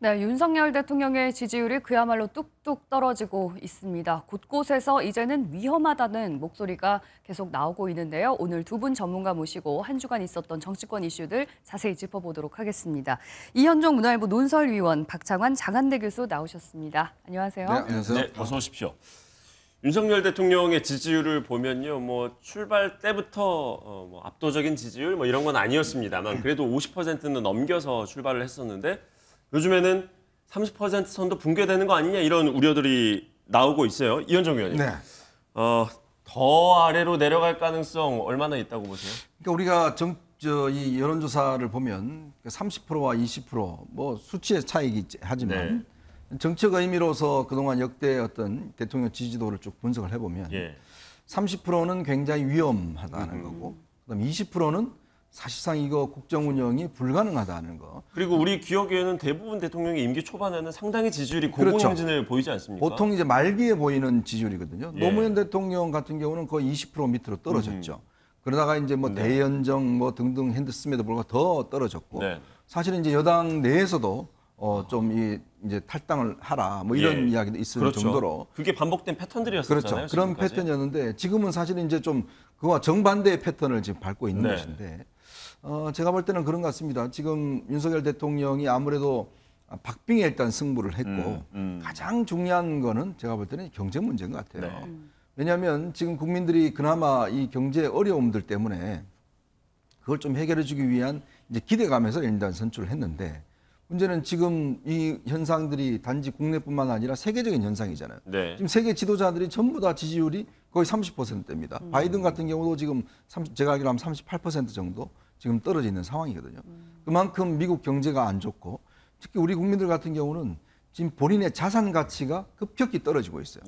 네, 윤석열 대통령의 지지율이 그야말로 뚝뚝 떨어지고 있습니다. 곳곳에서 이제는 위험하다는 목소리가 계속 나오고 있는데요. 오늘 두 분 전문가 모시고 한 주간 있었던 정치권 이슈들 자세히 짚어보도록 하겠습니다. 이현종 문화일보 논설위원, 박창환 장한대 교수 나오셨습니다. 안녕하세요. 네, 안녕하세요. 네, 어서 오십시오. 윤석열 대통령의 지지율을 보면요, 출발 때부터 압도적인 지지율 이런 건 아니었습니다만 그래도 50%는 넘겨서 출발을 했었는데 요즘에는 30% 선도 붕괴되는 거 아니냐 이런 우려들이 나오고 있어요. 이현정 의원님. 네. 더 아래로 내려갈 가능성 얼마나 있다고 보세요? 그러니까 우리가 이 여론조사를 보면 30%와 20% 수치의 차이긴 하지만 정책 의미로서 그동안 역대 어떤 대통령 지지도를 쭉 분석을 해보면 30%는 굉장히 위험하다는 거고, 그다음 20%는 사실상 이거 국정 운영이 불가능하다는 거. 그리고 우리 기억에는 대부분 대통령의 임기 초반에는 상당히 지지율이 고공행진을 보이지 않습니까? 보통 이제 말기에 보이는 지지율이거든요. 노무현 대통령 같은 경우는 거의 20% 밑으로 떨어졌죠. 그러다가 이제 대연정 등등 했음에도 불구하고 더 떨어졌고, 사실은 이제 여당 내에서도 이제 탈당을 하라 이런 이야기도 있을 정도로 그게 반복된 패턴들이었었잖아요. 그렇죠. 그런 지금까지. 패턴이었는데 지금은 사실은 이제 좀 그와 정반대의 패턴을 지금 밟고 있는 것인데 제가 볼 때는 그런 것 같습니다. 지금 윤석열 대통령이 아무래도 박빙에 일단 승부를 했고 가장 중요한 거는 제가 볼 때는 경제 문제인 것 같아요. 왜냐하면 지금 국민들이 그나마 이 경제 어려움들 때문에 그걸 좀 해결해 주기 위한 이제 기대감에서 일단 선출을 했는데 문제는 지금 이 현상들이 단지 국내뿐만 아니라 세계적인 현상이잖아요. 지금 세계 지도자들이 전부 다 지지율이 거의 30%대입니다. 바이든 같은 경우도 지금 제가 알기로 한 38% 정도 지금 떨어져 있는 상황이거든요. 그만큼 미국 경제가 안 좋고 특히 우리 국민들 같은 경우는 지금 본인의 자산 가치가 급격히 떨어지고 있어요.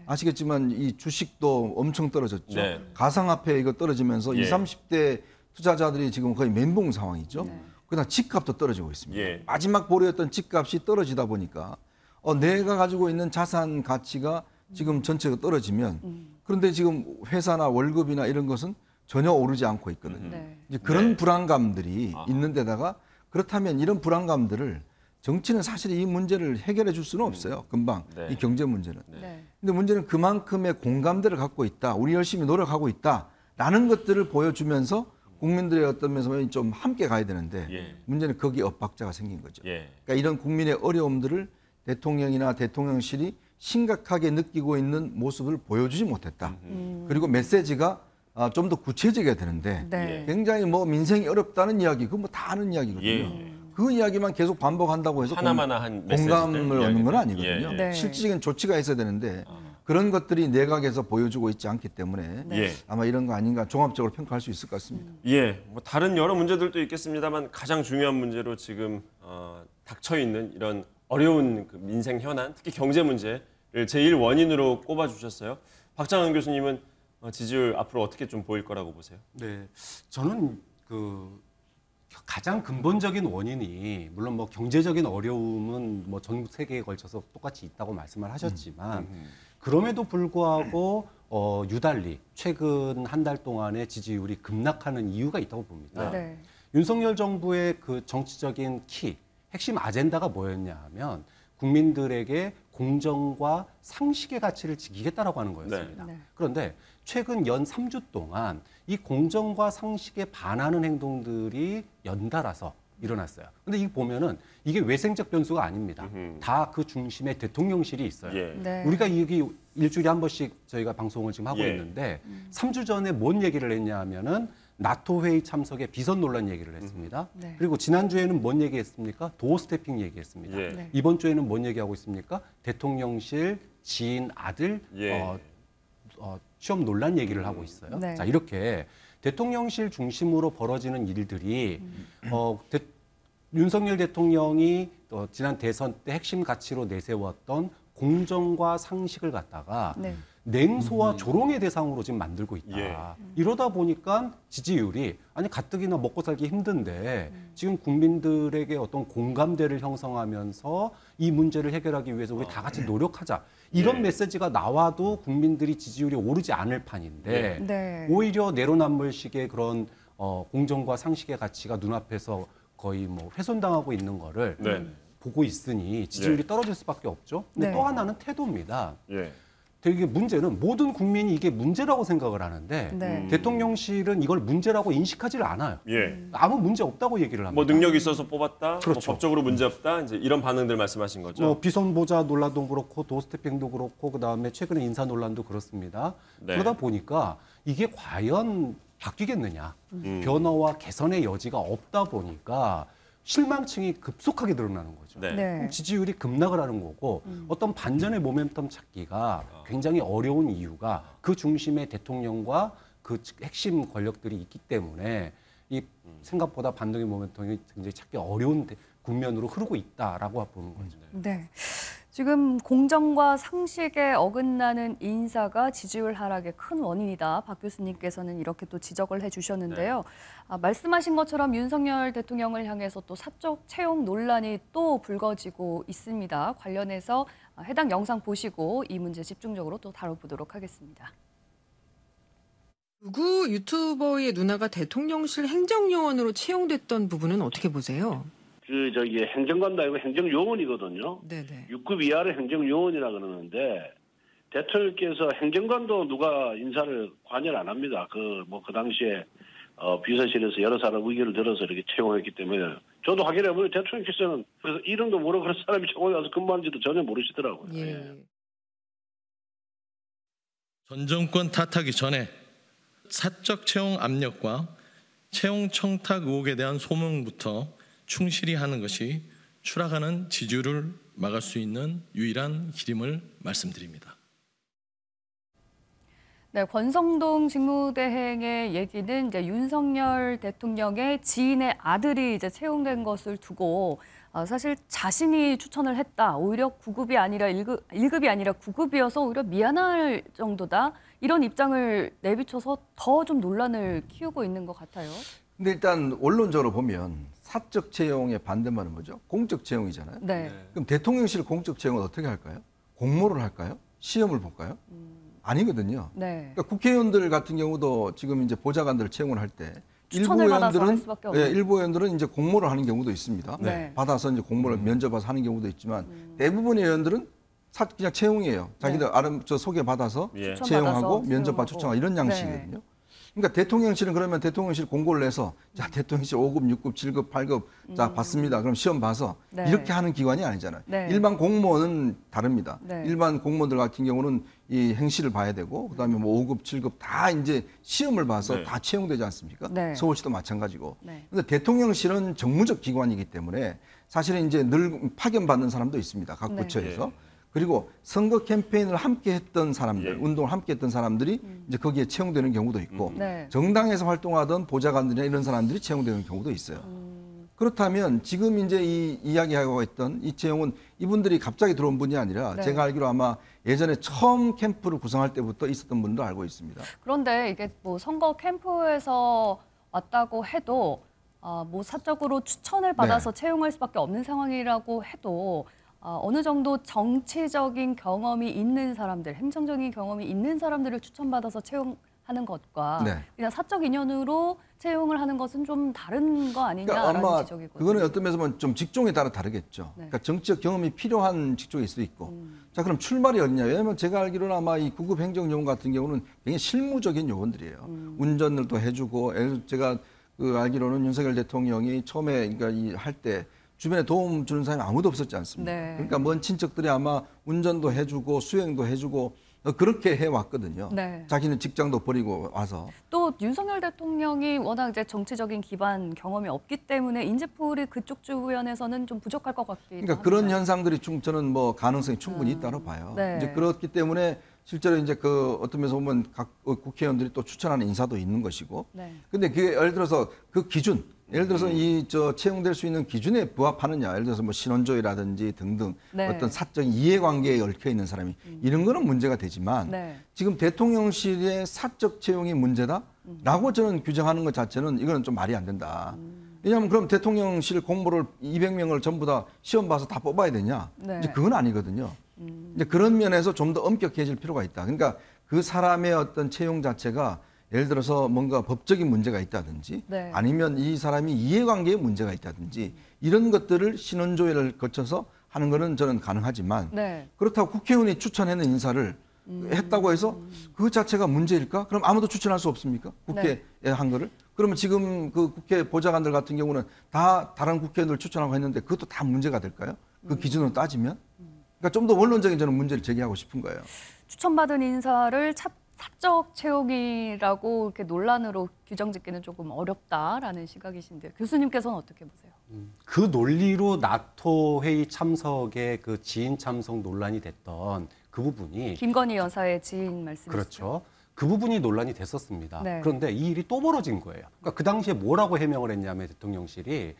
아시겠지만 이 주식도 엄청 떨어졌죠. 가상화폐 이거 떨어지면서 20, 30대 투자자들이 지금 거의 멘붕 상황이죠. 그다음 집값도 떨어지고 있습니다. 마지막 보루였던 집값이 떨어지다 보니까 내가 가지고 있는 자산 가치가 지금 전체가 떨어지면 그런데 지금 회사나 월급이나 이런 것은 전혀 오르지 않고 있거든요. 이제 그런 불안감들이 있는 데다가 그렇다면 이런 불안감들을 정치는 사실 이 문제를 해결해 줄 수는 없어요. 금방 이 경제 문제는. 근데 문제는 그만큼의 공감대를 갖고 있다. 우리 열심히 노력하고 있다라는 것들을 보여주면서 국민들의 어떤 면에서 좀 함께 가야 되는데 문제는 거기에 엇박자가 생긴 거죠. 그러니까 이런 국민의 어려움들을 대통령이나 대통령실이 심각하게 느끼고 있는 모습을 보여주지 못했다. 그리고 메시지가 좀 더 구체적이어야 되는데 굉장히 민생이 어렵다는 이야기, 그거 다 아는 이야기거든요. 그 이야기만 계속 반복한다고 해서 공감을 얻는 건 아니거든요. 실질적인 조치가 있어야 되는데 그런 것들이 내각에서 보여주고 있지 않기 때문에 아마 이런 거 아닌가 종합적으로 평가할 수 있을 것 같습니다. 다른 여러 문제들도 있겠습니다만 가장 중요한 문제로 지금 닥쳐 있는 이런 어려운 그 민생 현안, 특히 경제 문제를 제1 원인으로 꼽아주셨어요. 박장환 교수님은 지지율 앞으로 어떻게 좀 보일 거라고 보세요? 네, 저는 가장 근본적인 원인이 물론 경제적인 어려움은 전 세계에 걸쳐서 똑같이 있다고 말씀을 하셨지만 그럼에도 불구하고 유달리 최근 한 달 동안의 지지율이 급락하는 이유가 있다고 봅니다. 윤석열 정부의 그 정치적인 핵심 아젠다가 뭐였냐 하면 국민들에게 공정과 상식의 가치를 지키겠다라고 하는 거였습니다. 그런데 최근 연 3주 동안 이 공정과 상식에 반하는 행동들이 연달아서 일어났어요. 근데 이거 보면은 이게 외생적 변수가 아닙니다. 다 그 중심에 대통령실이 있어요. 우리가 여기 일주일에 한 번씩 저희가 방송을 지금 하고 있는데 3주 전에 뭔 얘기를 했냐 하면은 나토 회의 참석에 비선 논란 얘기를 했습니다. 그리고 지난주에는 뭔 얘기했습니까? 도어 스태핑 얘기했습니다. 이번 주에는 뭔 얘기하고 있습니까? 대통령실 지인 아들 취업 논란 얘기를 하고 있어요. 자, 이렇게 대통령실 중심으로 벌어지는 일들이 윤석열 대통령이 지난 대선 때 핵심 가치로 내세웠던 공정과 상식을 갖다가 냉소와 조롱의 대상으로 지금 만들고 있다. 이러다 보니까 지지율이 가뜩이나 먹고 살기 힘든데 지금 국민들에게 어떤 공감대를 형성하면서 이 문제를 해결하기 위해서 우리 다 같이 노력하자. 이런 메시지가 나와도 국민들이 지지율이 오르지 않을 판인데 오히려 내로남불식의 그런 공정과 상식의 가치가 눈앞에서 거의 훼손당하고 있는 거를 보고 있으니 지지율이 떨어질 수밖에 없죠. 근데 네. 또 하나는 태도입니다. 예. 되게 문제는 모든 국민이 이게 문제라고 생각을 하는데 네. 대통령실은 이걸 문제라고 인식하지를 않아요. 예. 아무 문제 없다고 얘기를 합니다. 뭐 능력이 있어서 뽑았다, 그렇죠. 뭐 법적으로 문제 없다, 이제 이런 반응들 말씀하신 거죠. 뭐 비선 보좌 논란도 그렇고 도스태핑도 그렇고 그다음에 최근에 인사 논란도 그렇습니다. 네. 그러다 보니까 이게 과연 바뀌겠느냐, 변화와 개선의 여지가 없다 보니까 실망층이 급속하게 늘어나는 거죠. 네. 네. 그럼 지지율이 급락을 하는 거고 어떤 반전의 모멘텀 찾기가 굉장히 어려운 이유가 그 중심에 대통령과 그 핵심 권력들이 있기 때문에 이 생각보다 반등의 모멘텀이 굉장히 찾기 어려운 국면으로 흐르고 있다라고 보는 거죠. 네. 지금 공정과 상식에 어긋나는 인사가 지지율 하락의 큰 원인이다. 박 교수님께서는 이렇게 또 지적을 해주셨는데요. 말씀하신 것처럼 윤석열 대통령을 향해서 또 사적 채용 논란이 또 불거지고 있습니다. 관련해서 해당 영상 보시고 이 문제 집중적으로 또 다뤄보도록 하겠습니다. 극우 유튜버의 누나가 대통령실 행정요원으로 채용됐던 부분은 어떻게 보세요? 행정관도 아니고 행정요원이거든요. 네네. 6급 이하를 행정요원이라 그러는데 대통령께서 행정관도 누가 인사를 관여를 안 합니다. 그 당시에 비서실에서 여러 사람 의견을 들어서 이렇게 채용했기 때문에 저도 확인해보면 대통령께서는 그래서 이름도 모르고 그런 사람이 저거에 와서 근무하는지도 전혀 모르시더라고요. 예. 예. 전 정권 탓하기 전에 사적 채용 압력과 채용 청탁 의혹에 대한 소문부터 충실히 하는 것이 추락하는 지지율을 막을 수 있는 유일한 길임을 말씀드립니다. 네, 권성동 직무대행의 얘기는 이제 윤석열 대통령의 지인의 아들이 이제 채용된 것을 두고 사실 자신이 추천을 했다. 오히려 9급이 아니라 1급이 아니라 9급이어서 오히려 미안할 정도다. 이런 입장을 내비쳐서 더 좀 논란을 키우고 있는 것 같아요. 근데 일단 원론적으로 보면 사적 채용의 반대말은 뭐죠? 공적 채용이잖아요. 네. 그럼 대통령실 공적 채용은 어떻게 할까요? 공모를 할까요? 시험을 볼까요? 아니거든요. 네. 그러니까 국회의원들 같은 경우도 지금 이제 보좌관들 채용을 할 때 추천을 받아서 할 수밖에 없는. 일부 의원들은 이제 공모를 하는 경우도 있습니다. 네. 받아서 이제 공모를 면접해서 하는 경우도 있지만 대부분의 의원들은 그냥 채용이에요. 자기들 소개 받아서 예. 채용하고 추천받아서 면접받 채용하고. 초청하고 이런 양식이거든요. 그러니까 대통령실은 그러면 대통령실 공고를 내서 자 대통령실 5급, 6급, 7급, 8급 자 받습니다. 그럼 시험 봐서 네. 이렇게 하는 기관이 아니잖아요. 네. 일반 공무원은 다릅니다. 네. 일반 공무원들 같은 경우는 이 행시를 봐야 되고 그다음에 뭐 5급, 7급 다 이제 시험을 봐서 네. 다 채용되지 않습니까? 네. 서울시도 마찬가지고. 네. 근데 대통령실은 정무적 기관이기 때문에 사실은 이제 늘 파견받는 사람도 있습니다. 각 네. 부처에서. 그리고 선거 캠페인을 함께 했던 사람들, 예. 운동을 함께 했던 사람들이 이제 거기에 채용되는 경우도 있고 네. 정당에서 활동하던 보좌관들이나 이런 사람들이 채용되는 경우도 있어요. 그렇다면 지금 이제 이 이야기하고 있던 이 채용은 이분들이 갑자기 들어온 분이 아니라 네. 제가 알기로 아마 예전에 처음 캠프를 구성할 때부터 있었던 분도 알고 있습니다. 그런데 이게 뭐 선거 캠프에서 왔다고 해도 뭐 사적으로 추천을 받아서 채용할 수밖에 없는 상황이라고 해도 어느 정도 정치적인 경험이 있는 사람들, 행정적인 경험이 있는 사람들을 추천받아서 채용하는 것과 네. 그냥 사적 인연으로 채용을 하는 것은 좀 다른 거 그러니까 아니냐라는 아마 지적이거든요. 그거는 어떤 면에서 보면 좀 직종에 따라 다르겠죠. 네. 그러니까 정치적 경험이 필요한 직종일 수도 있고. 자, 그럼 출발이 어디냐? 왜냐하면 제가 알기로는 아마 이 9급 행정요원 같은 경우는 굉장히 실무적인 요원들이에요. 운전을 또 해주고, 제가 알기로는 윤석열 대통령이 처음에 그러니까 할 때 주변에 도움 주는 사람이 아무도 없었지 않습니까? 네. 그러니까 먼 친척들이 아마 운전도 해주고 수행도 해주고 그렇게 해왔거든요. 네. 자기는 직장도 버리고 와서. 또 윤석열 대통령이 워낙 이제 정치적인 기반 경험이 없기 때문에 인재풀이 그쪽 주변에서는 좀 부족할 것 같기도 그러니까 합니다. 그런 현상들이 저는 뭐 가능성이 충분히 있다고 봐요. 네. 이제 그렇기 때문에 실제로 이제 어떤 면에서 보면 각 국회의원들이 또 추천하는 인사도 있는 것이고. 네. 근데 그게 예를 들어서 그 기준, 예를 들어서 채용될 수 있는 기준에 부합하느냐, 예를 들어서 뭐 신원조회라든지 등등 네. 어떤 사적인 이해관계에 얽혀 있는 사람이 이런 거는 문제가 되지만 네. 지금 대통령실의 사적 채용이 문제다라고 저는 규정하는 것 자체는 이거는 좀 말이 안 된다. 왜냐하면 그럼 대통령실 공모를 200명을 전부 다 시험 봐서 다 뽑아야 되냐? 네. 이제 그건 아니거든요. 이제 그런 면에서 좀 더 엄격해질 필요가 있다. 그러니까 그 사람의 어떤 채용 자체가 예를 들어서 뭔가 법적인 문제가 있다든지 네. 아니면 이 사람이 이해관계에 문제가 있다든지 이런 것들을 신원조회를 거쳐서 하는 거는 저는 가능하지만 네. 그렇다고 국회의원이 추천하는 인사를 했다고 해서 그 자체가 문제일까? 그럼 아무도 추천할 수 없습니까? 국회에 한 거를? 그러면 지금 그 국회 보좌관들 같은 경우는 다 다른 국회의원들 추천하고 했는데 그것도 다 문제가 될까요? 그 기준으로 따지면? 그러니까 좀 더 원론적인 저는 문제를 제기하고 싶은 거예요. 추천받은 인사를 사적 채용이라고 이렇게 논란으로 규정짓기는 조금 어렵다라는 시각이신데 교수님께서는 어떻게 보세요? 그 논리로 나토 회의 참석에 그 지인 참석 논란이 됐던 그 부분이 김건희 여사의 지인 말씀이시죠? 그렇죠. 그 부분이 논란이 됐었습니다. 네. 그런데 이 일이 또 벌어진 거예요. 그러니까 그 당시에 뭐라고 해명을 했냐면 대통령실이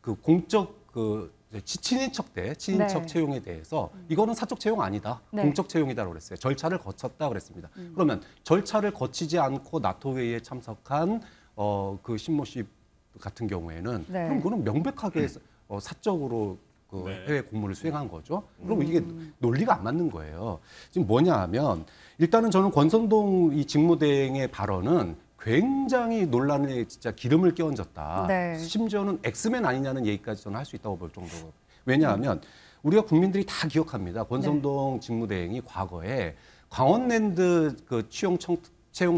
그 공적 그 친인척 네. 채용에 대해서 이거는 사적 채용 아니다. 네. 공적 채용이다라고 그랬어요. 절차를 거쳤다 그랬습니다. 그러면 절차를 거치지 않고 나토 회의에 참석한 그 신모 씨 같은 경우에는 네. 그럼 그거는 명백하게 사적으로 그 네. 해외 공무를 수행한 거죠. 그럼 이게 논리가 안 맞는 거예요. 지금 뭐냐 하면 일단은 저는 권성동 이 직무대행의 발언은 굉장히 논란에 진짜 기름을 끼얹었다. 네. 심지어는 엑스맨 아니냐는 얘기까지 저는 할 수 있다고 볼 정도로. 왜냐하면 우리가 국민들이 다 기억합니다. 권성동 직무대행이 과거에 광원랜드 그 채용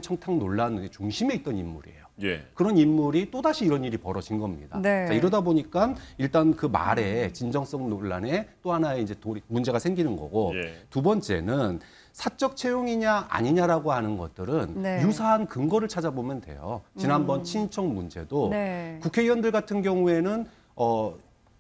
청탁 논란의 중심에 있던 인물이에요. 예. 그런 인물이 또다시 이런 일이 벌어진 겁니다. 네. 자, 이러다 보니까 일단 그 말에 진정성 논란에 또 하나의 이제 문제가 생기는 거고 예. 두 번째는 사적 채용이냐 아니냐라고 하는 것들은 네. 유사한 근거를 찾아보면 돼요. 지난번 친인척 문제도 네. 국회의원들 같은 경우에는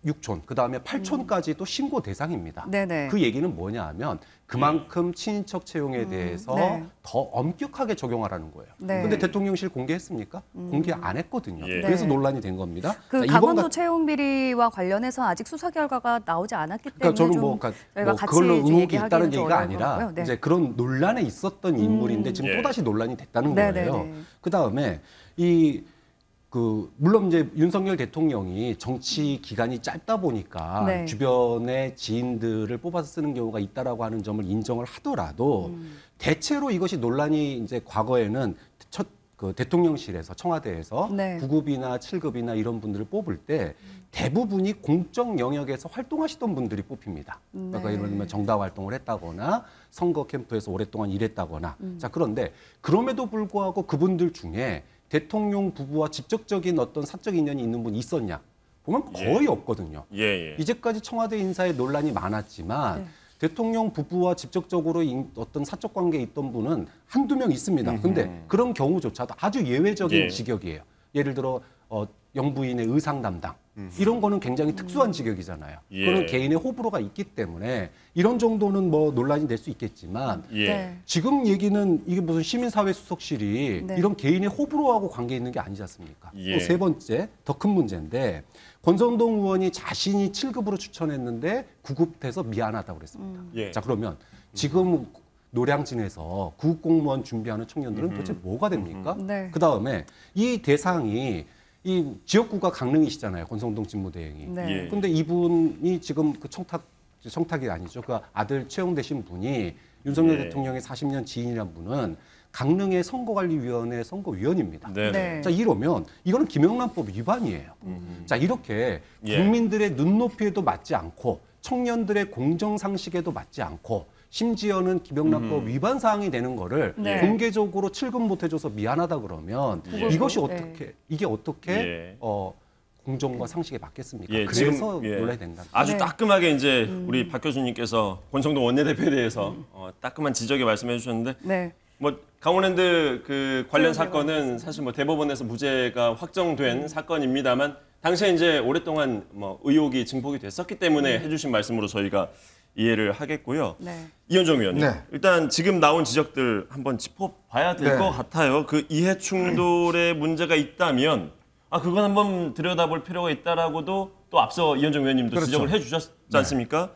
6촌, 그다음에 8촌까지 또 신고 대상입니다. 네네. 그 얘기는 뭐냐 하면 그만큼 친인척 채용에 대해서 네. 더 엄격하게 적용하라는 거예요. 네. 근데 대통령실 공개했습니까? 공개 안 했거든요. 예. 그래서 네. 논란이 된 겁니다. 그 자, 이번 강원도 채용 비리와 관련해서 아직 수사 결과가 나오지 않았기 때문에 그러니까 저는 좀 저희가 같이 그걸로 이제 의혹이 얘기하기는 있다는 좀 얘기가 어려운 아니라 거고요. 네. 이제 그런 논란에 있었던 인물인데 지금 예. 또다시 논란이 됐다는 네네네. 거예요. 그다음에 물론 이제 윤석열 대통령이 정치 기간이 짧다 보니까 네. 주변의 지인들을 뽑아서 쓰는 경우가 있다라고 하는 점을 인정을 하더라도 대체로 이것이 논란이 이제 과거에는 그 대통령실에서 청와대에서 네. 9급이나 7급이나 이런 분들을 뽑을 때 대부분이 공적 영역에서 활동하시던 분들이 뽑힙니다. 그러니까 네. 예를 들면 정당 활동을 했다거나 선거 캠프에서 오랫동안 일했다거나. 자, 그런데 그럼에도 불구하고 그분들 중에 대통령 부부와 직접적인 어떤 사적 인연이 있는 분이 있었냐? 보면 거의 없거든요. 예. 예. 이제까지 청와대 인사에 논란이 많았지만 네. 대통령 부부와 직접적으로 어떤 사적 관계에 있던 분은 한두 명 있습니다. 근데 그런 경우조차도 아주 예외적인 예. 직역이에요. 예를 들어 영부인의 의상 담당. 이런 거는 굉장히 특수한 직역이잖아요. 예. 그런 개인의 호불호가 있기 때문에 이런 정도는 뭐 논란이 될 수 있겠지만 예. 네. 지금 얘기는 이게 무슨 시민사회 수석실이 네. 이런 개인의 호불호하고 관계 있는 게 아니지 않습니까? 예. 또 세 번째 더 큰 문제인데 권성동 의원이 자신이 7급으로 추천했는데 9급 돼서 미안하다고 그랬습니다. 예. 자, 그러면 지금 노량진에서 구급 공무원 준비하는 청년들은 도대체 뭐가 됩니까? 네. 그다음에 이 대상이 이 지역구가 강릉이시잖아요. 권성동 직무대행이. 네. 예. 근데 이분이 지금 그 청탁이 아니죠. 그 아들 채용되신 분이 윤석열 예. 대통령의 40년 지인이란 분은 강릉의 선거관리위원회 선거위원입니다. 네. 네. 자, 이러면 이거는 김영란법 위반이에요. 자, 이렇게 예. 국민들의 눈높이에도 맞지 않고 청년들의 공정상식에도 맞지 않고 심지어는 김영란법 위반 사항이 되는 거를 네. 공개적으로 출금 못 해줘서 미안하다 그러면 예. 이것이 네. 이게 어떻게 예. 공정과 상식에 맞겠습니까? 예, 그래서 지금, 예. 논란이 된다. 아주 네. 따끔하게 이제 우리 박 교수님께서 권성동 원내대표에 대해서 따끔한 지적에 말씀해 주셨는데 네. 뭐 강원랜드 그 관련 네, 사건은 사실 뭐 대법원에서 무죄가 확정된 사건입니다만 당시에 이제 오랫동안 뭐 의혹이 증폭이 됐었기 때문에 해주신 말씀으로 저희가 이해를 하겠고요. 네. 이현정 의원님, 네. 일단 지금 나온 지적들 한번 짚어봐야 될 네. 것 같아요. 그 이해 충돌에 문제가 있다면 그건 한번 들여다볼 필요가 있다라고도 또 앞서 이현정 의원님도 그렇죠. 지적을 해주셨지 않습니까?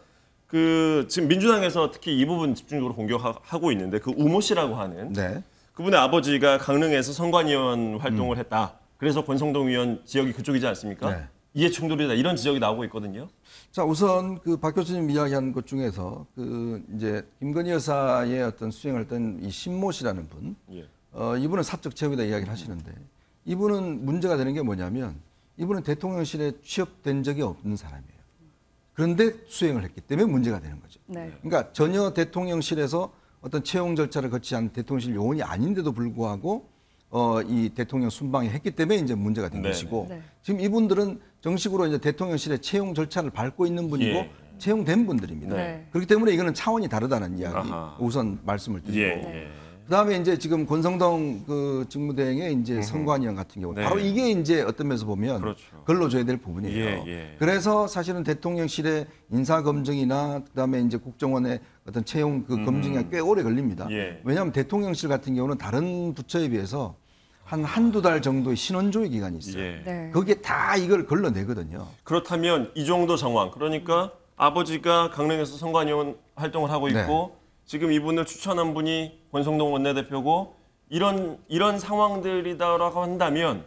그 지금 민주당에서 특히 이 부분 집중적으로 공격하고 있는데 그 우모 씨라고 하는 네. 그분의 아버지가 강릉에서 선관위원 활동을 했다. 그래서 권성동 의원 지역이 그쪽이지 않습니까? 네. 이해 충돌이다 이런 지적이 나오고 있거든요. 자, 우선 그 박 교수님 이야기한 것 중에서 그 이제 김건희 여사의 어떤 수행을 했던 이 신모 씨라는 분, 예. 이분은 사적 채용이다 이야기를 하시는데 이분은 문제가 되는 게 뭐냐면 이분은 대통령실에 취업된 적이 없는 사람이에요. 그런데 수행을 했기 때문에 문제가 되는 거죠. 네. 그러니까 전혀 대통령실에서 어떤 채용 절차를 거치지 않은 대통령실 요원이 아닌데도 불구하고 이 대통령 순방에 했기 때문에 이제 문제가 된 네. 것이고 네. 지금 이분들은 정식으로 이제 대통령실의 채용 절차를 밟고 있는 분이고 예. 채용된 분들입니다. 네. 그렇기 때문에 이거는 차원이 다르다는 이야기 아하. 우선 말씀을 드리고 예. 그다음에 이제 지금 권성동 그 직무대행의 이제 선관위원 같은 경우 네. 바로 이게 이제 어떤 면에서 보면 그렇죠. 걸러줘야 될 부분이에요. 예. 그래서 사실은 대통령실의 인사 검증이나 그다음에 이제 국정원의 어떤 채용 그 검증이 꽤 오래 걸립니다. 예. 왜냐하면 대통령실 같은 경우는 다른 부처에 비해서 한두 달 정도의 신원조회 기간이 있어요. 예. 네. 거기에 다 이걸 걸러내거든요. 그렇다면 이 정도 상황, 그러니까 아버지가 강릉에서 선관위원 활동을 하고 있고 지금 이분을 추천한 분이 권성동 원내대표고 이런 상황들이다라고 한다면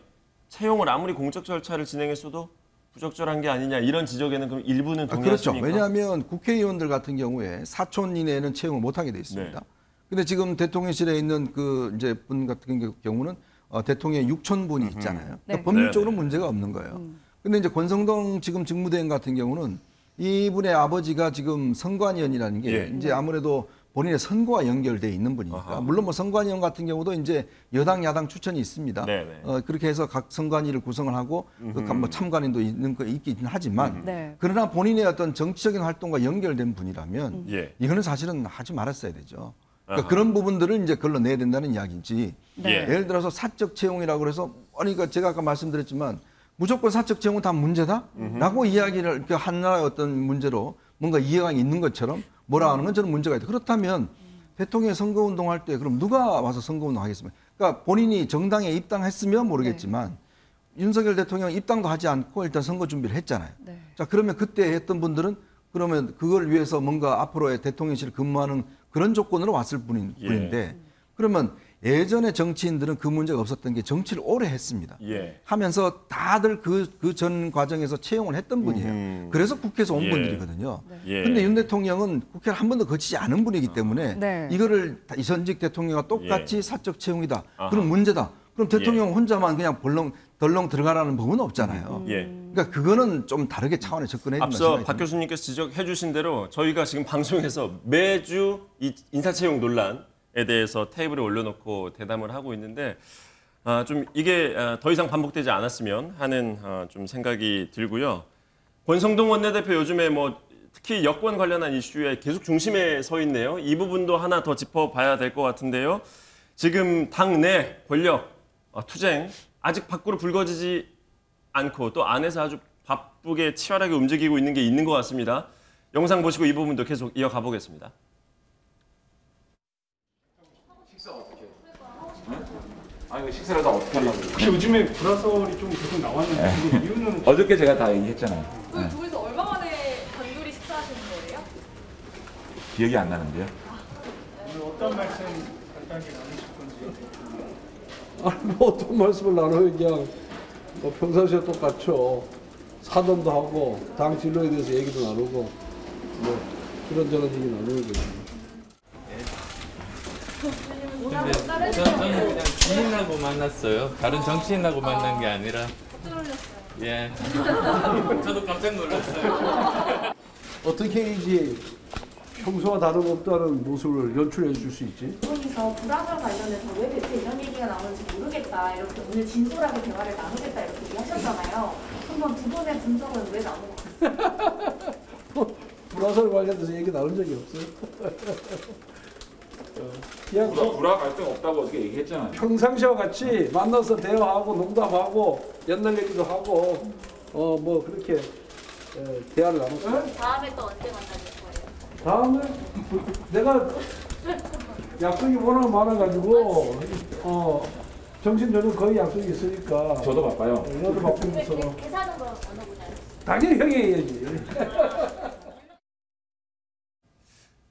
채용을 아무리 공적 절차를 진행했어도 부적절한 게 아니냐 이런 지적에는 그럼 일부는 그렇죠. 동의하십니까? 왜냐하면 국회의원들 같은 경우에 4촌 이내에는 채용을 못하게 돼 있습니다. 네. 근데 지금 대통령실에 있는 그 이제 분 같은 경우는 대통령의 6촌 분이 있잖아요. 네. 그러니까 법률적으로 네. 문제가 없는 거예요. 근데 이제 권성동 지금 직무대행 같은 경우는 이분의 아버지가 지금 선관위원이라는 게 예. 이제 아무래도 본인의 선거와 연결돼 있는 분이니까 아하. 물론 뭐 선관위원 같은 경우도 이제 여당 야당 추천이 있습니다. 네네. 그렇게 해서 각 선관위를 구성을 하고 뭐 참관인도 있는 거 있긴 하지만 네. 그러나 본인의 어떤 정치적인 활동과 연결된 분이라면 예. 이거는 사실은 하지 말았어야 되죠. 그러니까 아하. 그런 부분들을 이제 걸러내야 된다는 이야기인지 네. 예를 들어서 사적 채용이라고 해서 아니 그러니까 제가 아까 말씀드렸지만 무조건 사적 채용은 다 문제다라고 이야기를 이렇게 하나의 어떤 문제로 뭔가 이해가 있는 것처럼 뭐라 하는 건 저는 문제가 있다. 그렇다면 대통령이 선거운동 할 때 그럼 누가 와서 선거운동 하겠습니까? 그러니까 본인이 정당에 입당했으면 모르겠지만 윤석열 대통령은 입당도 하지 않고 일단 선거 준비를 했잖아요. 네. 자, 그러면 그때 했던 분들은 그러면 그걸 위해서 뭔가 앞으로의 대통령실 근무하는 그런 조건으로 왔을 분인데 그러면 예전에 정치인들은 그 문제가 없었던 게 정치를 오래 했습니다. 예. 하면서 다들 그 전 과정에서 채용을 했던 분이에요. 그래서 국회에서 온 예. 분들이거든요. 예. 근데 윤 대통령은 국회를 한 번도 거치지 않은 분이기 때문에 네. 이거를 이 전직 대통령과 똑같이 예. 사적 채용이다. 아하. 그럼 문제다. 그럼 대통령 혼자만 그냥 덜렁 들어가라는 법은 없잖아요. 예. 그러니까 그거는 좀 다르게 차원의 접근해야 된다 앞서 생각이 박 듭니다. 교수님께서 지적해 주신 대로 저희가 지금 방송에서 매주 이 인사채용 논란에 대해서 테이블에 올려놓고 대담을 하고 있는데 좀 이게 더 이상 반복되지 않았으면 하는 좀 생각이 들고요. 권성동 원내대표 요즘에 뭐 특히 여권 관련한 이슈에 계속 중심에 서 있네요. 이 부분도 하나 더 짚어봐야 될 것 같은데요. 지금 당내 권력 투쟁 아직 밖으로 불거지지 않고 또 안에서 아주 바쁘게 치열하게 움직이고 있는 게 있는 것 같습니다. 영상 보시고 이 부분도 계속 이어가 보겠습니다. 아니 식사를 다 어떻게 하려고 그래요? 혹시 요즘에 불화설이 좀 계속 나왔는데 그 이유는 어저께 제가 다 얘기했잖아요. 그 두 분이서 얼마 만에 단둘이 식사하시는 거예요? 기억이 안 나는데요. 오늘 어떤 말씀 간단하게 나누실 건지. 아니 뭐 어떤 말씀을 나눠요. 그냥 뭐 평상시에 똑같죠. 사돈도 하고 당 진로에 대해서 얘기도 나누고 뭐 이런저런 얘기 나누는 거죠. 오늘 다른 저는 그냥 지인하고 만났어요. 다른 정치인하고 만난 게 아니라. 예. 저도 깜짝 놀랐어요. 어떻게 이제 평소와 다름없다는 모습을 연출해 줄 수 있지? 두 분이서 불화설 관련해서 왜 대체 이런 얘기가 나오는지 모르겠다 이렇게 오늘 진솔하게 대화를 나누겠다 이렇게 얘기하셨잖아요. 한번 두 분의 분석은 왜 나온 것 같아요? 불화설 관련돼서 얘기 나눈 적이 없어요. 그냥 불화 갈등 없다고 어떻게 얘기했잖아요. 평상시와 같이 만나서 대화하고 농담하고 옛날 얘기도 하고 뭐 그렇게 대화를 나눴어요. 다음에 또 언제 만나실 거예요? 다음에 내가 약속이 워낙 많아가지고 정신저녁 거의 약속이 있으니까 저도 바빠요. 나도 바쁘면서 계산은 그럼 어느 분이 하세요? 당연히 형이 해야지.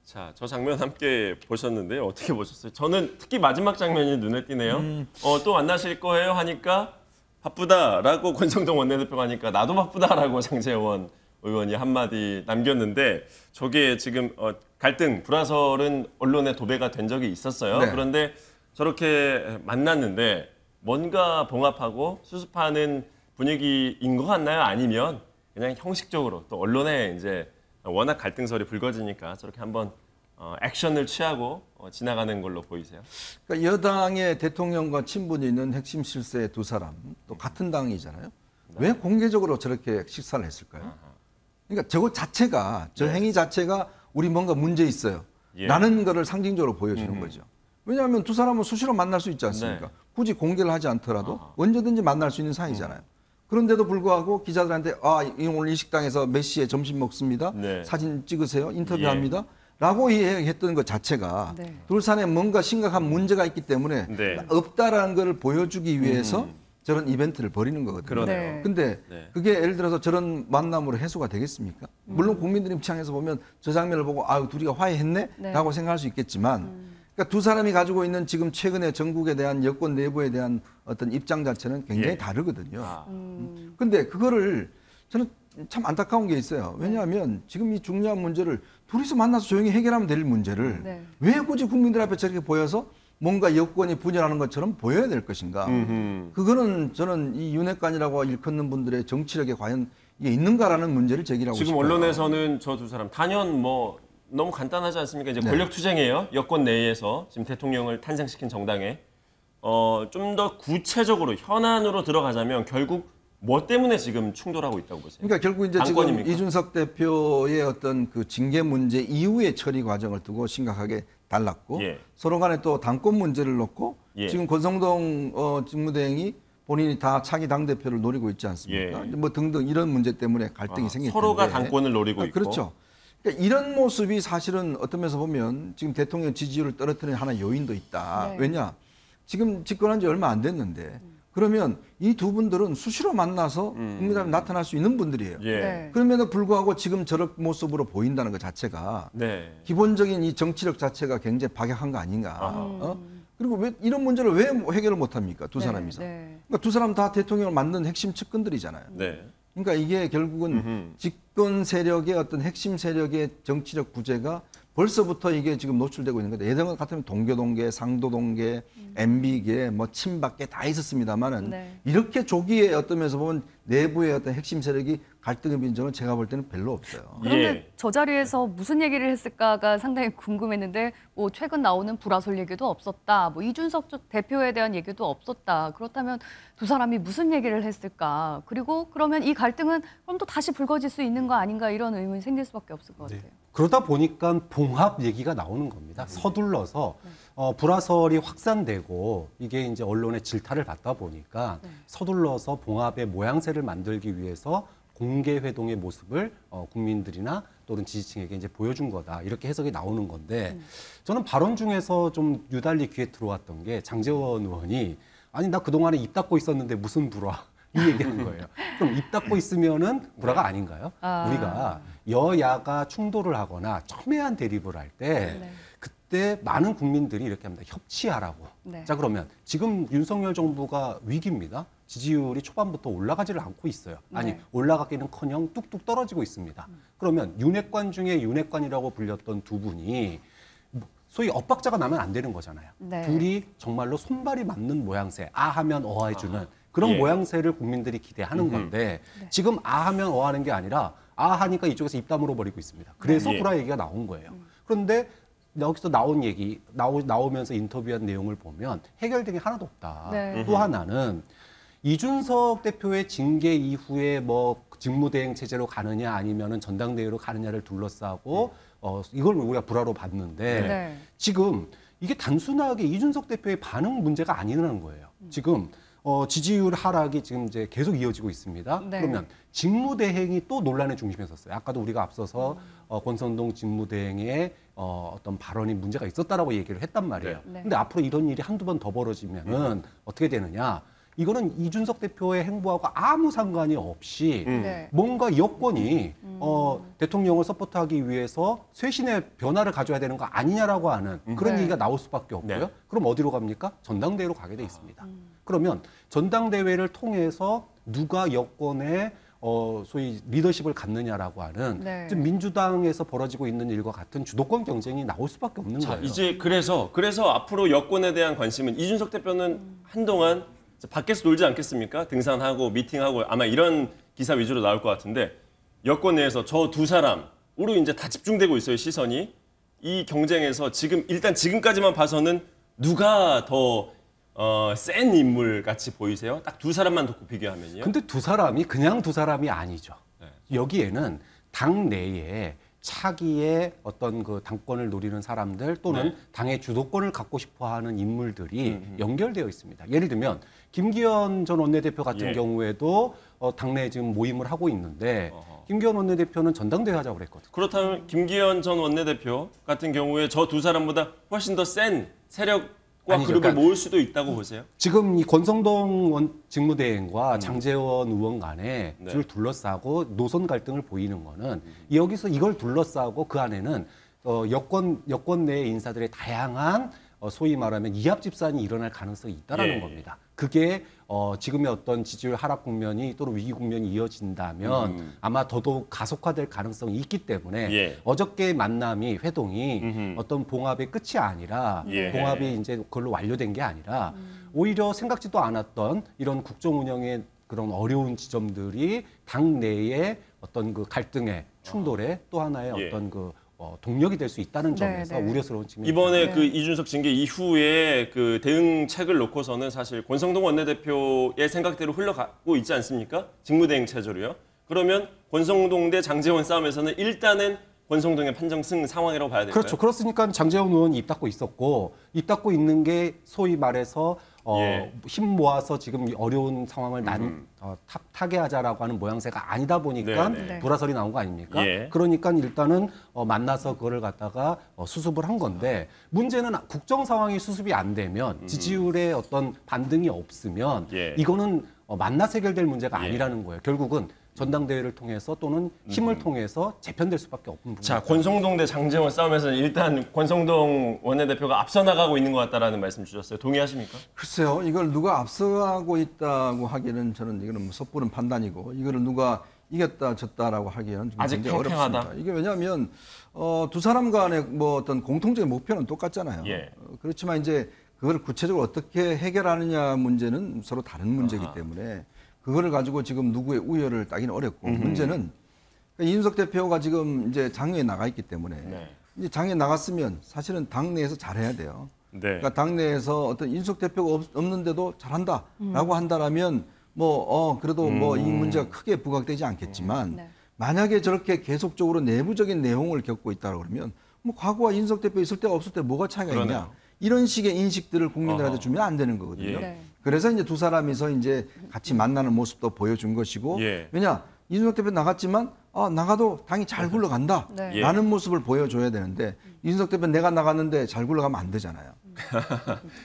자, 저 장면 함께 보셨는데요. 어떻게 보셨어요? 저는 특히 마지막 장면이 눈에 띄네요. 또 만나실 거예요 하니까 바쁘다라고 권성동 원내대표가 하니까 나도 바쁘다라고 장제원 의원이 한마디 남겼는데 저게 지금 갈등, 불화설은 언론에 도배가 된 적이 있었어요. 네. 그런데 저렇게 만났는데 뭔가 봉합하고 수습하는 분위기인 것 같나요? 아니면 그냥 형식적으로 또 언론에 이제 워낙 갈등설이 불거지니까 저렇게 한번 액션을 취하고 지나가는 걸로 보이세요? 그러니까 여당의 대통령과 친분이 있는 핵심 실세 두 사람 또 같은 당이잖아요. 왜 공개적으로 저렇게 식사를 했을까요? 그러니까 저거 자체가 저 행위 자체가 우리 뭔가 문제 있어요. 라는 거를 상징적으로 보여주는 거죠. 왜냐하면 두 사람은 수시로 만날 수 있지 않습니까? 굳이 공개를 하지 않더라도 언제든지 만날 수 있는 사이잖아요. 그런데도 불구하고 기자들한테 오늘 이 식당에서 몇 시에 점심 먹습니다. 사진 찍으세요. 인터뷰합니다. 라고 이야기했던 것 자체가 둘 사이에 뭔가 심각한 문제가 있기 때문에 없다라는 걸 보여주기 위해서 저런 이벤트를 벌이는 거거든요. 근데 그게 예를 들어서 저런 만남으로 해소가 되겠습니까? 물론 국민들 입장에서 보면 저 장면을 보고 아유 둘이가 화해했네? 라고 생각할 수 있겠지만 그러니까 두 사람이 가지고 있는 지금 최근에 전국에 대한 여권 내부에 대한 어떤 입장 자체는 굉장히 다르거든요. 근데 그거를 저는 참 안타까운 게 있어요. 왜냐하면 지금 이 중요한 문제를 둘이서 만나서 조용히 해결하면 될 문제를 왜 굳이 국민들 앞에 저렇게 보여서 뭔가 여권이 분열하는 것처럼 보여야 될 것인가. 그거는 저는 이 윤핵관이라고 일컫는 분들의 정치력에 과연 이게 있는가라는 문제를 제기하고 싶어요. 지금 언론에서는 저 두 사람 단연 뭐 너무 간단하지 않습니까? 이제 권력 투쟁이에요. 여권 내에서 지금 대통령을 탄생시킨 정당에 좀 더 구체적으로 현안으로 들어가자면 결국 뭐 때문에 지금 충돌하고 있다고 보세요? 그러니까 결국 이제 당권입니까? 지금 이준석 대표의 어떤 그 징계 문제 이후의 처리 과정을 두고 심각하게 달랐고 서로 간에 또 당권 문제를 놓고 지금 권성동 직무대행이 본인이 다 차기 당대표를 노리고 있지 않습니까? 뭐 등등 이런 문제 때문에 갈등이 생겼는데 서로가 당권을 노리고 있고. 그렇죠. 그러니까 이런 모습이 사실은 어떤 면에서 보면 지금 대통령 지지율을 떨어뜨리는 하나의 요인도 있다. 왜냐? 지금 집권한 지 얼마 안 됐는데 그러면 이 두 분들은 수시로 만나서 국민 앞에 나타날 수 있는 분들이에요. 그럼에도 불구하고 지금 저런 모습으로 보인다는 것 자체가 기본적인 이 정치력 자체가 굉장히 박약한 거 아닌가. 그리고 왜 이런 문제를 왜 해결을 못합니까? 두 사람이서. 그러니까 두 사람 다 대통령을 만든 핵심 측근들이잖아요. 그러니까 이게 결국은 집권 세력의 어떤 핵심 세력의 정치력 구제가 벌써부터 이게 지금 노출되고 있는 건데 예전 같으면 동교동계, 상도동계, MB계, 뭐 친박계 다 있었습니다만은 이렇게 조기에 어떤 면에서 보면 내부의 어떤 핵심 세력이 갈등의 빈정은 제가 볼 때는 별로 없어요. 그런데 저 자리에서 무슨 얘기를 했을까가 상당히 궁금했는데 뭐 최근 나오는 불화설 얘기도 없었다. 뭐 이준석 대표에 대한 얘기도 없었다. 그렇다면 두 사람이 무슨 얘기를 했을까? 그리고 그러면 이 갈등은 그럼 또 다시 불거질 수 있는 거 아닌가 이런 의문이 생길 수밖에 없을 것 같아요. 그러다 보니까 봉합 얘기가 나오는 겁니다. 서둘러서 불화설이 확산되고 이게 이제 언론의 질타를 받다 보니까 서둘러서 봉합의 모양새를 만들기 위해서 공개 회동의 모습을 국민들이나 또는 지지층에게 이제 보여준 거다. 이렇게 해석이 나오는 건데 저는 발언 중에서 좀 유달리 귀에 들어왔던 게 장제원 의원이 아니 나 그동안에 입 닫고 있었는데 무슨 불화 이 얘기하는 거예요. 그럼 입 닫고 있으면은 불화가 아닌가요? 우리가 여야가 충돌을 하거나 첨예한 대립을 할 때 그때 많은 국민들이 이렇게 합니다. 협치하라고. 자 그러면 지금 윤석열 정부가 위기입니다. 지지율이 초반부터 올라가지를 않고 있어요. 아니 올라가기는커녕 뚝뚝 떨어지고 있습니다. 그러면 윤핵관 중에 윤핵관이라고 불렸던 두 분이 소위 엇박자가 나면 안 되는 거잖아요. 둘이 정말로 손발이 맞는 모양새, 아 하면 어 해주는 그런 모양새를 국민들이 기대하는 건데 지금 아 하면 어 하는 게 아니라 아 하니까 이쪽에서 입 다물어 버리고 있습니다. 그래서 불화 얘기가 나온 거예요. 그런데 여기서 나온 얘기, 나오면서 인터뷰한 내용을 보면 해결된 게 하나도 없다. 또 하나는 이준석 대표의 징계 이후에 뭐 직무대행 체제로 가느냐 아니면은 전당대회로 가느냐를 둘러싸고 이걸 우리가 불화로 봤는데 지금 이게 단순하게 이준석 대표의 반응 문제가 아니라는 거예요. 지금 지지율 하락이 지금 이제 계속 이어지고 있습니다. 그러면 직무대행이 또 논란의 중심에 섰어요. 아까도 우리가 앞서서 권선동 직무대행의 어떤 발언이 문제가 있었다라고 얘기를 했단 말이에요. 근데 앞으로 이런 일이 한두 번 더 벌어지면은 어떻게 되느냐? 이거는 이준석 대표의 행보하고 아무 상관이 없이 뭔가 여권이 대통령을 서포트하기 위해서 쇄신의 변화를 가져야 되는 거 아니냐라고 하는 그런 얘기가 나올 수밖에 없고요. 그럼 어디로 갑니까? 전당대회로 가게 돼 있습니다. 그러면 전당대회를 통해서 누가 여권의 소위 리더십을 갖느냐라고 하는 네. 지금 민주당에서 벌어지고 있는 일과 같은 주도권 경쟁이 나올 수밖에 없는 자, 거예요. 이제 그래서 앞으로 여권에 대한 관심은 이준석 대표는 한동안 밖에서 놀지 않겠습니까? 등산하고 미팅하고 아마 이런 기사 위주로 나올 것 같은데 여권 내에서 저 두 사람으로 이제 다 집중되고 있어요, 시선이. 이 경쟁에서 일단 지금까지만 봐서는 누가 더 센 인물 같이 보이세요? 딱 두 사람만 놓고 비교하면요. 근데 두 사람이 그냥 두 사람이 아니죠. 네. 여기에는 당 내에 차기의 어떤 그 당권을 노리는 사람들 또는 네. 당의 주도권을 갖고 싶어하는 인물들이 연결되어 있습니다. 예를 들면 김기현 전 원내대표 같은 예. 경우에도 당내에 지금 모임을 하고 있는데 김기현 원내대표는 전당대회 하자고 그랬거든요. 그렇다면 김기현 전 원내대표 같은 경우에 저 두 사람보다 훨씬 더 센 세력과 아니죠. 그룹을 그러니까 모을 수도 있다고 보세요? 지금 이 권성동 직무대행과 장제원 의원 간에 네. 줄 둘러싸고 노선 갈등을 보이는 거는 여기서 이걸 둘러싸고 그 안에는 여권 내 인사들의 다양한 소위 말하면 이합 집산이 일어날 가능성이 있다라는 예. 겁니다. 그게 지금의 어떤 지지율 하락 국면이 또는 위기 국면이 이어진다면 아마 더더욱 가속화될 가능성이 있기 때문에 예. 어저께 만남이 회동이 어떤 봉합의 끝이 아니라 예. 봉합이 이제 그걸로 완료된 게 아니라 오히려 생각지도 않았던 이런 국정 운영의 그런 어려운 지점들이 당 내의 어떤 그 갈등의 충돌의 또 하나의 예. 어떤 그 동력이 될 수 있다는 점에서 네. 우려스러운 측면이 이번에 네. 그 이준석 징계 이후에 그 대응책을 놓고서는 사실 권성동 원내대표의 생각대로 흘러가고 있지 않습니까? 직무대행 체제로요. 그러면 권성동 대 장제원 싸움에서는 일단은 권성동의 판정승 상황이라고 봐야 될까요? 그렇죠. 그렇으니까 장제원 의원이 입 닫고 있었고 입 닫고 있는 게 소위 말해서 예. 힘 모아서 지금 이 어려운 상황을 타개하자라고 하는 모양새가 아니다 보니까 네, 네. 불화설이 나온 거 아닙니까? 예. 그러니까 일단은 만나서 그거를 갖다가 수습을 한 건데 문제는 국정 상황이 수습이 안 되면 지지율에 어떤 반등이 없으면 예. 이거는 만나서 해결될 문제가 예. 아니라는 거예요. 결국은 전당대회를 통해서 또는 힘을 통해서 재편될 수밖에 없는 부분. 자, 권성동 대 장제원 싸움에서는 일단 권성동 원내대표가 앞서 나가고 있는 것 같다라는 말씀 주셨어요. 동의하십니까? 글쎄요, 이걸 누가 앞서가고 있다고 하기에는 저는 이거는 섣부른 판단이고 이거를 누가 이겼다 졌다라고 하기에는 좀 아직 굉장히 팽팽하다. 어렵습니다. 이게 왜냐하면 두 사람 간의 뭐 어떤 공통적인 목표는 똑같잖아요. 예. 그렇지만 이제 그걸 구체적으로 어떻게 해결하느냐 문제는 서로 다른 문제이기 때문에 그거를 가지고 지금 누구의 우열을 따기는 어렵고 문제는 그러니까 이준석 대표가 지금 이제 장외에 나가 있기 때문에 네. 이제 장외에 나갔으면 사실은 당내에서 잘해야 돼요. 네. 그러니까 당내에서 어떤 이준석 대표가 없는데도 잘한다라고 한다라면 그래도 뭐 이 문제가 크게 부각되지 않겠지만 네. 만약에 저렇게 계속적으로 내부적인 내용을 겪고 있다 그러면 뭐 과거와 이준석 대표 있을 때가 없을 때 뭐가 차이가 그러네요. 있냐 이런 식의 인식들을 국민들한테 주면 안 되는 거거든요. 예. 네. 그래서 이제 두 사람이서 이제 같이 만나는 모습도 보여준 것이고 예. 왜냐 이준석 대표 나갔지만 나가도 당이 잘 굴러간다라는 네. 모습을 보여줘야 되는데 이준석 대표 내가 나갔는데 잘 굴러가면 안 되잖아요.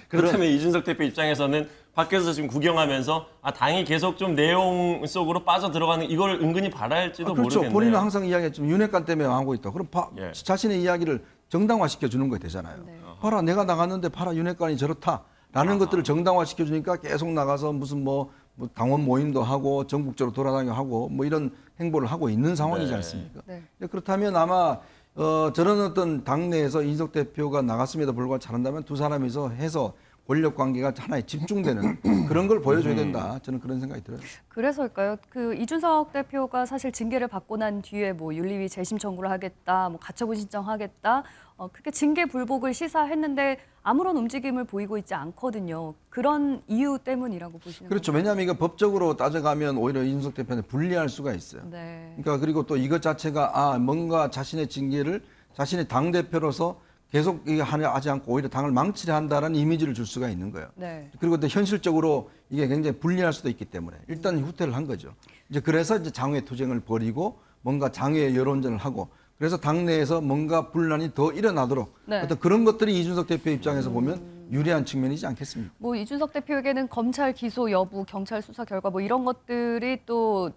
그렇다면 이준석 대표 입장에서는 밖에서 지금 구경하면서 당이 계속 좀 내용 속으로 빠져 들어가는 이걸 은근히 바랄지도 그렇죠. 모르겠네요. 본인은 항상 이야기했지만 윤핵관 때문에 하고 있다. 그럼 예. 자신의 이야기를 정당화시켜 주는 거 되잖아요. 네. 봐라 내가 나갔는데 봐라 윤핵관이 저렇다라는 것들을 정당화시켜 주니까 계속 나가서 무슨 뭐 당원 모임도 하고 전국적으로 돌아다니고 하고 뭐 이런 행보를 하고 있는 상황이지 네. 않습니까? 네. 그렇다면 아마 저런 어떤 당내에서 이준석 대표가 나갔음에도 불구하고 잘한다면 두 사람이서 해서 권력 관계가 하나에 집중되는 그런 걸 보여줘야 된다. 저는 그런 생각이 들어요. 그래서일까요? 그 이준석 대표가 사실 징계를 받고 난 뒤에 뭐 윤리위 재심 청구를 하겠다, 뭐 가처분 신청하겠다, 그렇게 징계 불복을 시사했는데 아무런 움직임을 보이고 있지 않거든요. 그런 이유 때문이라고 보시는 그렇죠. 건가요? 왜냐하면 이거 법적으로 따져가면 오히려 이준석 대표한테 불리할 수가 있어요. 네. 그러니까 그리고 또 이것 자체가 뭔가 자신의 징계를 자신의 당 대표로서 계속 이게 하지 않고 오히려 당을 망치려 한다는 이미지를 줄 수가 있는 거예요. 네. 그리고 또 현실적으로 이게 굉장히 불리할 수도 있기 때문에 일단 후퇴를 한 거죠. 이제 그래서 이제 장외 투쟁을 벌이고 뭔가 장외 여론전을 하고 그래서 당내에서 뭔가 분란이 더 일어나도록 네. 어떤 그런 것들이 이준석 대표 입장에서 보면 유리한 측면이지 않겠습니까? 뭐 이준석 대표에게는 검찰 기소 여부, 경찰 수사 결과 뭐 이런 것들이 또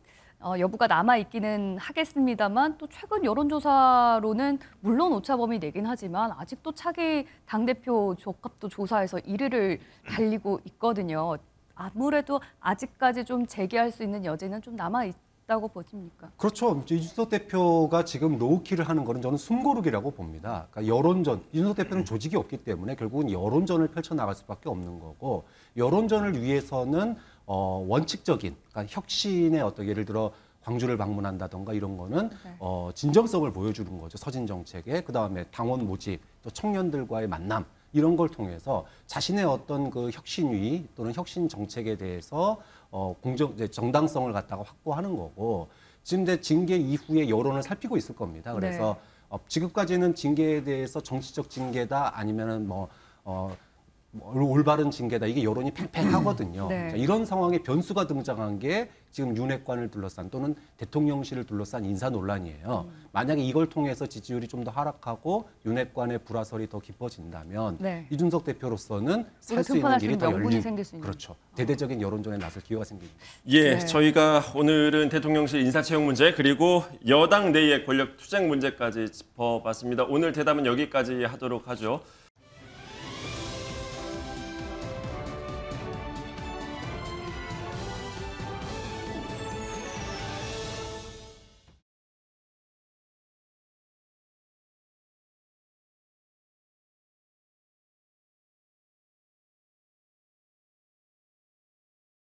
여부가 남아 있기는 하겠습니다만 또 최근 여론조사로는 물론 오차범위 내긴 하지만 아직도 차기 당대표 적합도 조사에서 1위를 달리고 있거든요. 아무래도 아직까지 좀 재개할 수 있는 여지는 좀 남아 있다고 보십니까? 그렇죠. 이준석 대표가 지금 로우키를 하는 거는 저는 숨고르기라고 봅니다. 그러니까 여론전, 이준석 대표는 조직이 없기 때문에 결국은 여론전을 펼쳐나갈 수밖에 없는 거고, 여론전을 위해서는 원칙적인, 그러니까 혁신의 어떤 예를 들어 광주를 방문한다던가 이런 거는 진정성을 보여주는 거죠. 서진 정책에. 그다음에 당원 모집, 또 청년들과의 만남 이런 걸 통해서 자신의 어떤 그 혁신위 또는 혁신 정책에 대해서 정당성을 갖다가 확보하는 거고, 지금 이제 징계 이후에 여론을 살피고 있을 겁니다. 그래서 지금까지는 징계에 대해서 정치적 징계다 아니면은 올바른 징계다, 이게 여론이 팽팽하거든요. 네. 자, 이런 상황에 변수가 등장한 게 지금 윤핵관을 둘러싼 또는 대통령실을 둘러싼 인사 논란이에요. 만약에 이걸 통해서 지지율이 좀 더 하락하고 윤핵관의 불화설이 더 깊어진다면 이준석 대표로서는 살 수 있는 일이 더 열리고, 그렇죠. 대대적인 여론전에 나설 기회가 생깁니다. 예, 저희가 오늘은 대통령실 인사채용 문제 그리고 여당 내의 권력 투쟁 문제까지 짚어봤습니다. 오늘 대담은 여기까지 하도록 하죠.